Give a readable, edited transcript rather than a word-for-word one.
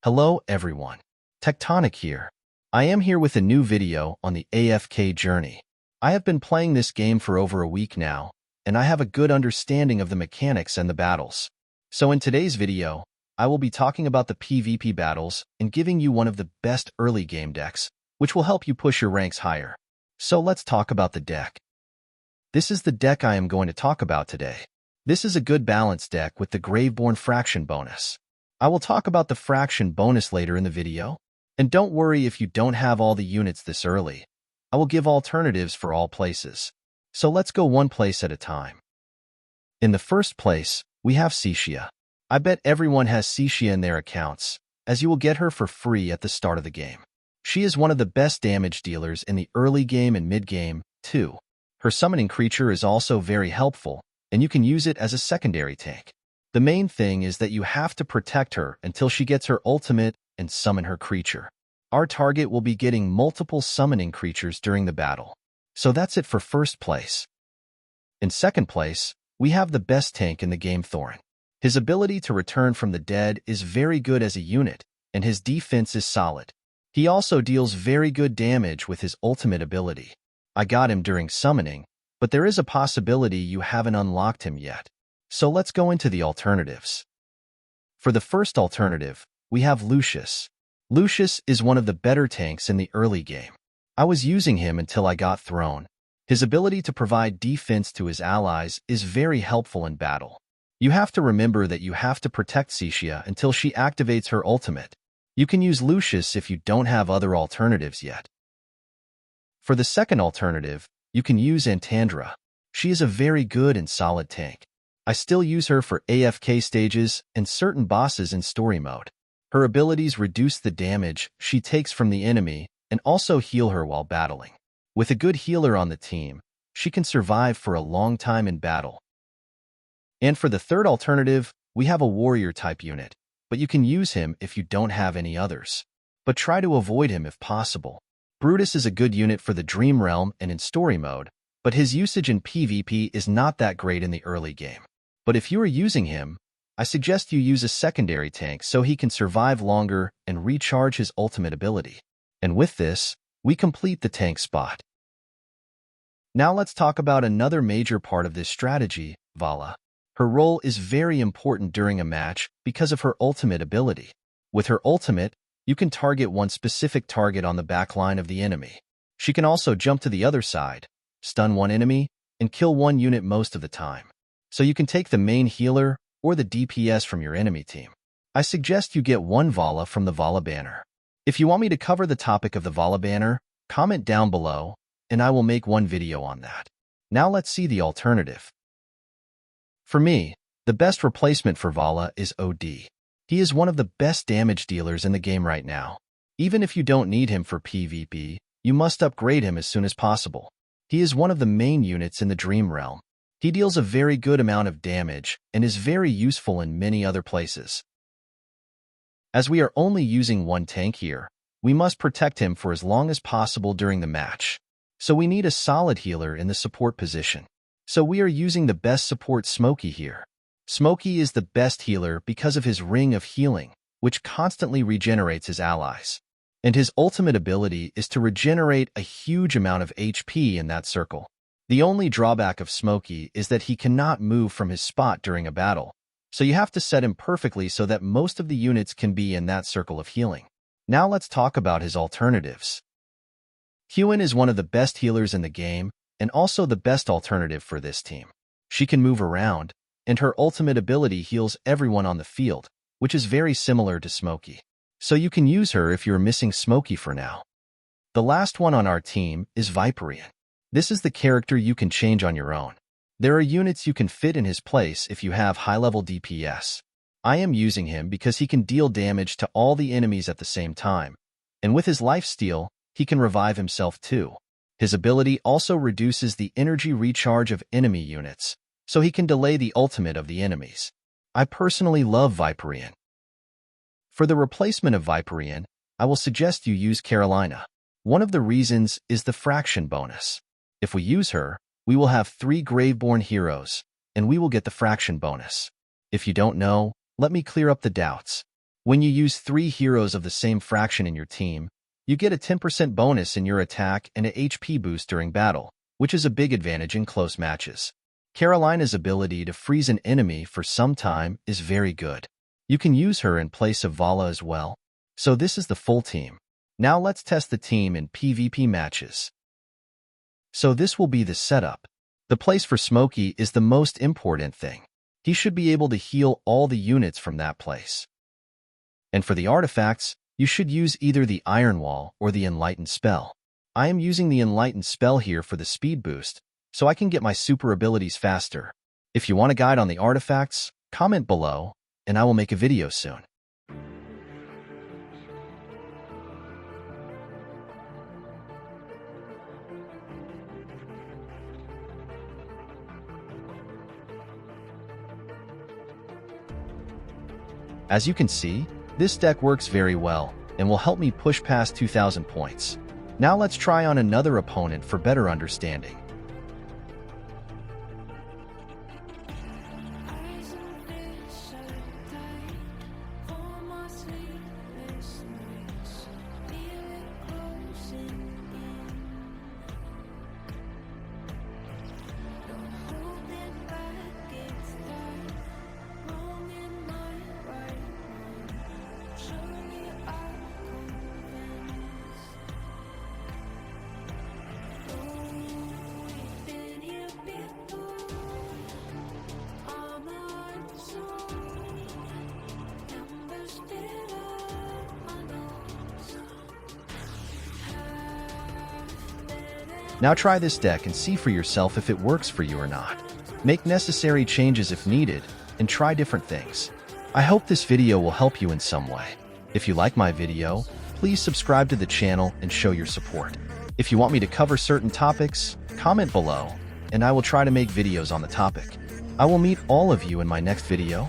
Hello everyone, Tectonic here. I am here with a new video on the AFK-Journey. I have been playing this game for over a week now, and I have a good understanding of the mechanics and the battles. So in today's video, I will be talking about the PvP battles and giving you one of the best early game decks, which will help you push your ranks higher. So let's talk about the deck. This is the deck I am going to talk about today. This is a good balanced deck with the Graveborn Fraction bonus. I will talk about the Fraction bonus later in the video. And don't worry if you don't have all the units this early. I will give alternatives for all places. So let's go one place at a time. In the first place, we have Seia. I bet everyone has Seia in their accounts, as you will get her for free at the start of the game. She is one of the best damage dealers in the early game and mid-game, too. Her summoning creature is also very helpful, and you can use it as a secondary tank. The main thing is that you have to protect her until she gets her ultimate and summon her creature. Our target will be getting multiple summoning creatures during the battle. So that's it for first place. In second place, we have the best tank in the game, Thoren. His ability to return from the dead is very good as a unit, and his defense is solid. He also deals very good damage with his ultimate ability. I got him during summoning, but there is a possibility you haven't unlocked him yet. So let's go into the alternatives. For the first alternative, we have Lucius. Lucius is one of the better tanks in the early game. I was using him until I got Thoren. His ability to provide defense to his allies is very helpful in battle. You have to remember that you have to protect Seia until she activates her ultimate. You can use Lucius if you don't have other alternatives yet. For the second alternative, you can use Antandra. She is a very good and solid tank. I still use her for AFK stages and certain bosses in story mode. Her abilities reduce the damage she takes from the enemy and also heal her while battling. With a good healer on the team, she can survive for a long time in battle. And for the third alternative, we have a warrior-type unit, but you can use him if you don't have any others. But try to avoid him if possible. Brutus is a good unit for the Dream Realm and in story mode, but his usage in PvP is not that great in the early game. But if you are using him, I suggest you use a secondary tank so he can survive longer and recharge his ultimate ability. And with this, we complete the tank spot. Now let's talk about another major part of this strategy, Vala. Her role is very important during a match because of her ultimate ability. With her ultimate, you can target one specific target on the backline of the enemy. She can also jump to the other side, stun one enemy, and kill one unit most of the time. So you can take the main healer or the DPS from your enemy team. I suggest you get one Vala from the Vala banner. If you want me to cover the topic of the Vala banner, comment down below, and I will make one video on that. Now let's see the alternative. For me, the best replacement for Vala is OD. He is one of the best damage dealers in the game right now. Even if you don't need him for PvP, you must upgrade him as soon as possible. He is one of the main units in the Dream Realm. He deals a very good amount of damage and is very useful in many other places. As we are only using one tank here, we must protect him for as long as possible during the match. So we need a solid healer in the support position. So we are using the best support Smokey here. Smokey is the best healer because of his Ring of Healing, which constantly regenerates his allies. And his ultimate ability is to regenerate a huge amount of HP in that circle. The only drawback of Smokey is that he cannot move from his spot during a battle, so you have to set him perfectly so that most of the units can be in that circle of healing. Now let's talk about his alternatives. Huen is one of the best healers in the game, and also the best alternative for this team. She can move around, and her ultimate ability heals everyone on the field, which is very similar to Smokey. So you can use her if you're missing Smokey for now. The last one on our team is Viperian. This is the character you can change on your own. There are units you can fit in his place if you have high-level DPS. I am using him because he can deal damage to all the enemies at the same time, and with his lifesteal, he can revive himself too. His ability also reduces the energy recharge of enemy units, so he can delay the ultimate of the enemies. I personally love Viperian. For the replacement of Viperian, I will suggest you use Carolina. One of the reasons is the Fraction bonus. If we use her, we will have 3 Graveborn heroes, and we will get the Fraction bonus. If you don't know, let me clear up the doubts. When you use 3 heroes of the same fraction in your team, you get a 10% bonus in your attack and a HP boost during battle, which is a big advantage in close matches. Carolina's ability to freeze an enemy for some time is very good. You can use her in place of Vala as well. So this is the full team. Now let's test the team in PvP matches. So this will be the setup. The place for Smokey is the most important thing. He should be able to heal all the units from that place. And for the artifacts, you should use either the Iron Wall or the Enlightened spell. I am using the Enlightened spell here for the speed boost, so I can get my super abilities faster. If you want a guide on the artifacts, comment below, and I will make a video soon. As you can see, this deck works very well and will help me push past 2,000 points. Now let's try on another opponent for better understanding. Now try this deck and see for yourself if it works for you or not. Make necessary changes if needed, and try different things. I hope this video will help you in some way. If you like my video, please subscribe to the channel and show your support. If you want me to cover certain topics, comment below, and I will try to make videos on the topic. I will meet all of you in my next video.